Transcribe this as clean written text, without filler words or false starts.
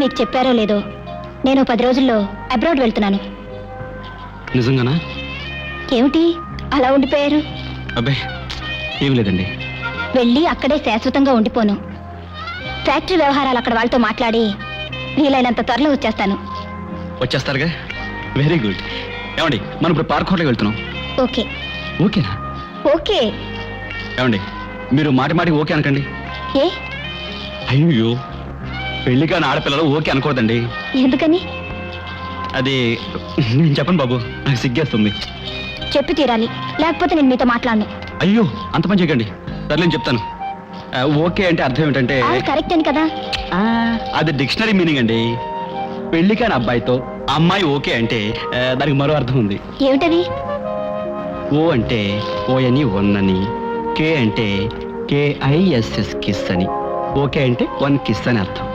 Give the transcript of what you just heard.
మీకు చెప్పారో లేదో, నేను 10 రోజుల్లో అబ్రాడ్ వెళ్తున్నాను. నిజంగానా? ఏమిటి అలా ఉండిపోయారు? అబ్బే ఏం లేదండి. వెళ్ళి అక్కడే శాశ్వతంగా ఉండిపోను. ఫ్యాక్టరీ వ్యవహారాలు అక్కడ వాళ్ళతో మాట్లాడి వీలైనంత త్వరలో వచ్చేస్తాను. వచ్చేస్తారుగా? Very good. ఏమండి, మనం ఇప్పుడు పార్క్ హోటల్కి వెళ్తున్నాం. ఓకే. ఓకేనా? ఓకే. ఏమండి, మీరు మాటి ఓకే అనకండి. ఏ? అయ్యో, పెళ్లి కాని ఆడపిల్లలు ఓకే అనకూడదండి. ఎందుకని? అది నేను చెప్పను బాబు, నాకు సిగ్గేస్తుంది. చెప్పి తీరాలి, లేకపోతే నేను మీతో మాట్లాడను. అయ్యో, అంత పని చేయకండి. సర్లేని చెప్తాను. ఓకే అంటే అర్థం ఏంటంటే కరెక్ట్ అని కదా. అది డిక్షనరీ మీనింగ్ అండి. పెళ్లి కాని అబ్బాయితో అమ్మాయి ఓకే అంటే దానికి మరో అర్థం ఉంది. ఏమిటది? ఓ అంటే ఓయని వన్నని, కే అంటే KISS కిస్ అని, ఓకే అంటే 1 కిస్ అని అర్థం.